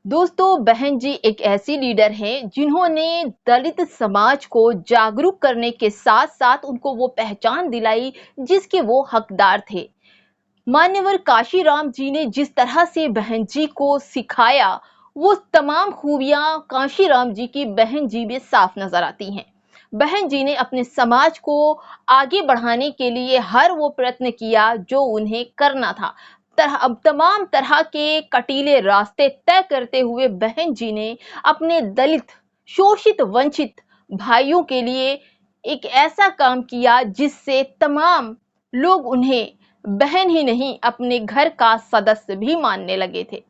दोस्तों, बहन जी एक ऐसी लीडर हैं जिन्होंने दलित समाज को जागरूक करने के साथ साथ उनको वो पहचान दिलाई जिसके वो हकदार थे। मान्यवर काशीराम जी ने जिस तरह से बहन जी को सिखाया, वो तमाम खूबियां काशीराम जी की बहन जी में साफ नजर आती हैं। बहन जी ने अपने समाज को आगे बढ़ाने के लिए हर वो प्रयत्न किया जो उन्हें करना था। तमाम तरह के कटीले रास्ते तय करते हुए बहन जी ने अपने दलित, शोषित, वंचित भाइयों के लिए एक ऐसा काम किया जिससे तमाम लोग उन्हें बहन ही नहीं अपने घर का सदस्य भी मानने लगे थे।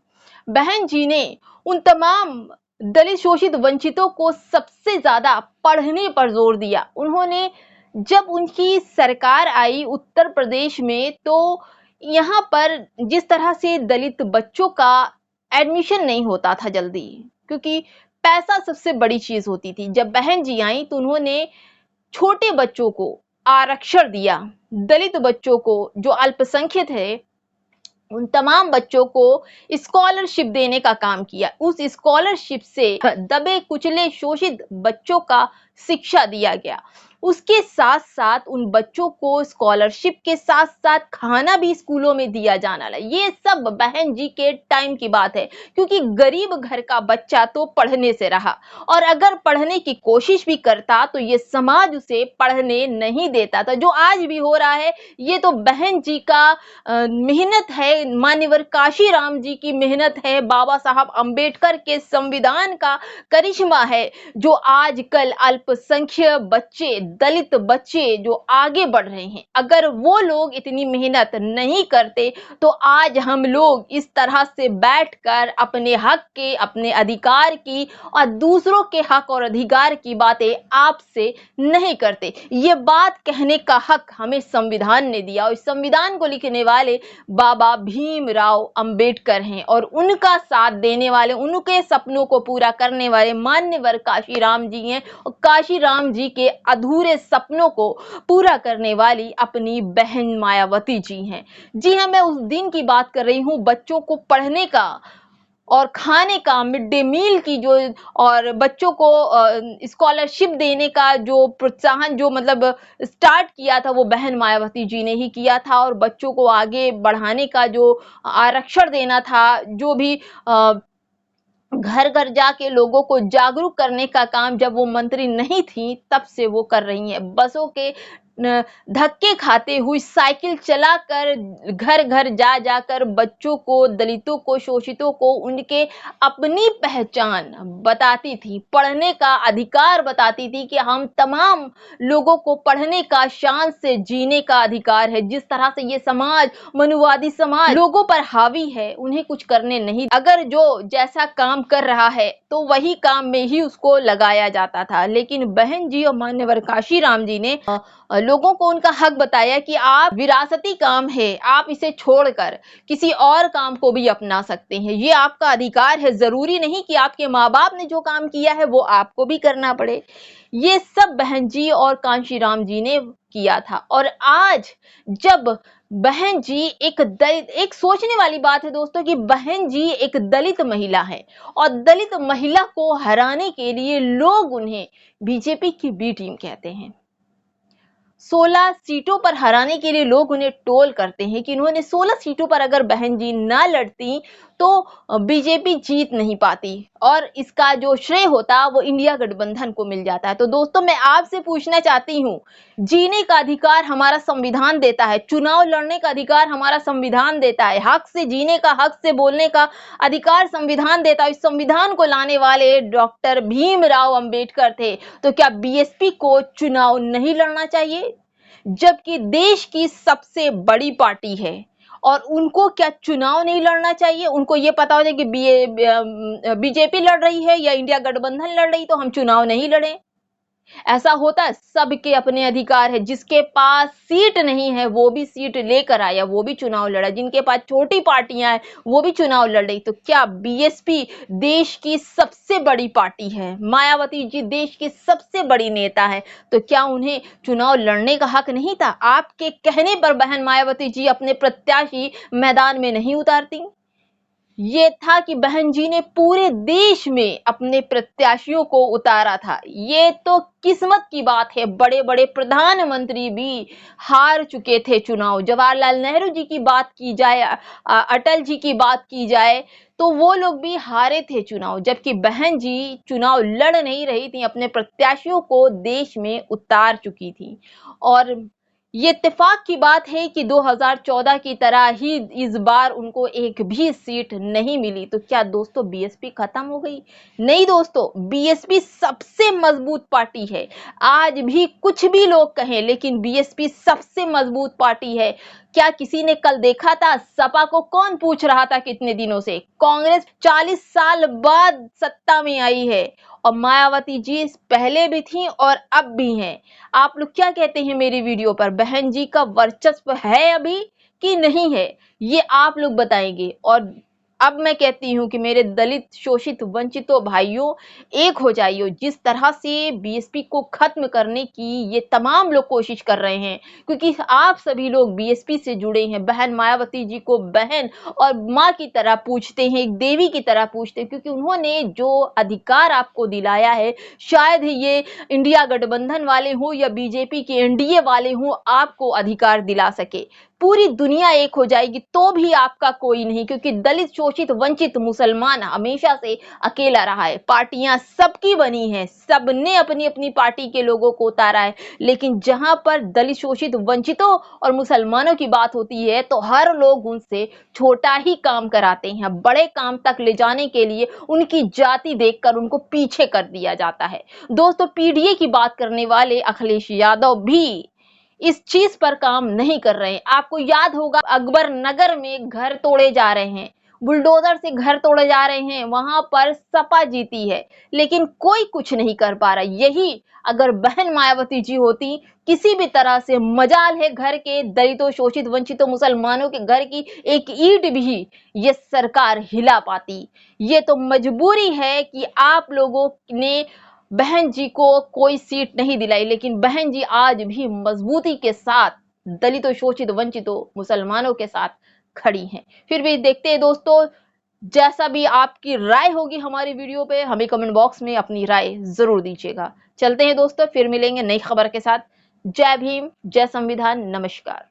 बहन जी ने उन तमाम दलित, शोषित, वंचितों को सबसे ज्यादा पढ़ने पर जोर दिया। उन्होंने जब उनकी सरकार आई उत्तर प्रदेश में, तो यहाँ पर जिस तरह से दलित बच्चों का एडमिशन नहीं होता था जल्दी, क्योंकि पैसा सबसे बड़ी चीज होती थी। जब बहन जी आई तो उन्होंने छोटे बच्चों को आरक्षण दिया। दलित बच्चों को, जो अल्पसंख्यक है, उन तमाम बच्चों को स्कॉलरशिप देने का काम किया। उस स्कॉलरशिप से दबे कुचले शोषित बच्चों का शिक्षा दिया गया। उसके साथ साथ उन बच्चों को स्कॉलरशिप के साथ साथ खाना भी स्कूलों में दिया जाना लगा। ये सब बहन जी के टाइम की बात है, क्योंकि गरीब घर का बच्चा तो पढ़ने से रहा, और अगर पढ़ने की कोशिश भी करता तो ये समाज उसे पढ़ने नहीं देता था। जो आज भी हो रहा है, ये तो बहन जी का मेहनत है, मान्यवर काशीराम जी की मेहनत है, बाबा साहब अंबेडकर के संविधान का करिश्मा है, जो आजकल अल्पसंख्यक बच्चे, दलित बच्चे जो आगे बढ़ रहे हैं। अगर वो लोग इतनी मेहनत नहीं करते तो आज हम लोग इस तरह से बैठकर अपने हक के, अपने अधिकार की और दूसरों के हक और अधिकार की बातें आपसे नहीं करते। ये बात कहने का हक हमें संविधान ने दिया, और इस संविधान को लिखने वाले बाबा भीमराव अंबेडकर हैं, और उनका साथ देने वाले, उनके सपनों को पूरा करने वाले मान्यवर काशीराम जी हैं, और काशीराम जी के अधूरे सपनों को पूरा करने वाली अपनी बहन मायावती जी हैं। जी हाँ, मैं उस दिन की बात कर रही हूँ, बच्चों को पढ़ने का और खाने का, मिड डे मील की जो, और बच्चों को स्कॉलरशिप देने का जो प्रोत्साहन, जो मतलब स्टार्ट किया था, वो बहन मायावती जी ने ही किया था। और बच्चों को आगे बढ़ाने का जो आरक्षण देना था, जो भी घर घर जाके लोगों को जागरूक करने का काम जब वो मंत्री नहीं थी तब से वो कर रही हैं। बसों के धक्के खाते हुए साइकिल चलाकर घर घर जा जाकर बच्चों को, दलितों को, शोषितों को उनके अपनी पहचान बताती थी, पढ़ने का अधिकार बताती थी कि हम तमाम लोगों को पढ़ने का, शान से जीने का अधिकार है। जिस तरह से ये समाज, मनुवादी समाज लोगों पर हावी है, उन्हें कुछ करने नहीं, अगर जो जैसा काम कर रहा है तो वही काम में ही उसको लगाया जाता था। लेकिन बहन जी और मान्यवर काशीराम जी ने लोगों को उनका हक बताया कि आप, विरासती काम है, आप इसे छोड़कर किसी और काम को भी अपना सकते हैं, ये आपका अधिकार है। जरूरी नहीं कि आपके माँ बाप ने जो काम किया है वो आपको भी करना पड़े। ये सब बहन जी और कांशीराम जी ने किया था। और आज जब बहन जी एक दलित, एक सोचने वाली बात है दोस्तों कि बहन जी एक दलित महिला है, और दलित महिला को हराने के लिए लोग उन्हें बीजेपी की बी टीम कहते हैं। 16 सीटों पर हराने के लिए लोग उन्हें टोल करते हैं कि उन्होंने 16 सीटों पर अगर बहन जी ना लड़ती तो बीजेपी जीत नहीं पाती, और इसका जो श्रेय होता वो इंडिया गठबंधन को मिल जाता है। तो दोस्तों, मैं आपसे पूछना चाहती हूँ, जीने का अधिकार हमारा संविधान देता है, चुनाव लड़ने का अधिकार हमारा संविधान देता है, हक से जीने का, हक से बोलने का अधिकार संविधान देता है। इस संविधान को लाने वाले डॉक्टर भीमराव अंबेडकर थे, तो क्या बीएसपी को चुनाव नहीं लड़ना चाहिए? जबकि देश की सबसे बड़ी पार्टी है, और उनको क्या चुनाव नहीं लड़ना चाहिए? उनको ये पता हो जाए कि बीजेपी लड़ रही है या इंडिया गठबंधन लड़ रही, तो हम चुनाव नहीं लड़े। ऐसा होता है? सबके अपने अधिकार है। जिसके पास सीट नहीं है वो भी सीट लेकर आया, वो भी चुनाव लड़ा। जिनके पास छोटी पार्टियां हैं वो भी चुनाव लड़ रही। तो क्या बीएसपी देश की सबसे बड़ी पार्टी है, मायावती जी देश की सबसे बड़ी नेता है, तो क्या उन्हें चुनाव लड़ने का हक नहीं था? आपके कहने पर बहन मायावती जी अपने प्रत्याशी मैदान में नहीं उतारती? ये था कि बहन जी ने पूरे देश में अपने प्रत्याशियों को उतारा था। ये तो किस्मत की बात है, बड़े बड़े प्रधानमंत्री भी हार चुके थे चुनाव। जवाहरलाल नेहरू जी की बात की जाए, अटल जी की बात की जाए, तो वो लोग भी हारे थे चुनाव, जबकि बहन जी चुनाव लड़ नहीं रही थी, अपने प्रत्याशियों को देश में उतार चुकी थी। और ये इत्तेफाक की बात है कि 2014 की तरह ही इस बार उनको एक भी सीट नहीं मिली। तो क्या दोस्तों बीएसपी खत्म हो गई? नहीं दोस्तों, बीएसपी सबसे मजबूत पार्टी है। आज भी कुछ भी लोग कहें, लेकिन बीएसपी सबसे मजबूत पार्टी है। क्या किसी ने कल देखा था सपा को कौन पूछ रहा था कितने दिनों से? कांग्रेस 40 साल बाद सत्ता में आई है, और मायावती जी पहले भी थी और अब भी हैं। आप लोग क्या कहते हैं मेरी वीडियो पर? बहन जी का वर्चस्व है अभी कि नहीं है? ये आप लोग बताएंगे। और अब मैं कहती हूं कि मेरे दलित शोषित वंचितों भाइयों, एक हो जाइए। जिस तरह से बीएसपी को खत्म करने की ये तमाम लोग कोशिश कर रहे हैं, क्योंकि आप सभी लोग बीएसपी से जुड़े हैं, बहन मायावती जी को बहन और माँ की तरह पूछते हैं, एक देवी की तरह पूछते हैं, क्योंकि उन्होंने जो अधिकार आपको दिलाया है, शायद ये इंडिया गठबंधन वाले हो या बीजेपी के एनडीए वाले हो आपको अधिकार दिला सके। पूरी दुनिया एक हो जाएगी तो भी आपका कोई नहीं, क्योंकि दलित शोषित वंचित मुसलमान हमेशा से अकेला रहा है। पार्टियां सबकी बनी हैं, सबने अपनी अपनी पार्टी के लोगों को उतारा है, लेकिन जहां पर दलित शोषित वंचितों और मुसलमानों की बात होती है तो हर लोग उनसे छोटा ही काम कराते हैं। बड़े काम तक ले जाने के लिए उनकी जाति देखकर उनको पीछे कर दिया जाता है। दोस्तों, पीडीए की बात करने वाले अखिलेश यादव भी इस चीज पर काम नहीं कर रहे हैं। आपको याद होगा अकबर नगर में घर तोड़े जा रहे हैं, बुलडोजर से घर तोड़े जा रहे हैं, वहां पर सपा जीती है, लेकिन कोई कुछ नहीं कर पा रहा। यही अगर बहन मायावती जी होती, किसी भी तरह से मजाल है घर के दलितों शोषित वंचितों मुसलमानों के घर की एक ईंट भी ये सरकार हिला पाती। ये तो मजबूरी है कि आप लोगों ने बहन जी को कोई सीट नहीं दिलाई, लेकिन बहन जी आज भी मजबूती के साथ दलितों शोषित वंचितों मुसलमानों के साथ खड़ी हैं। फिर भी देखते हैं दोस्तों, जैसा भी आपकी राय होगी हमारी वीडियो पे, हमें कमेंट बॉक्स में अपनी राय जरूर दीजिएगा। चलते हैं दोस्तों, फिर मिलेंगे नई खबर के साथ। जय भीम, जय संविधान, नमस्कार।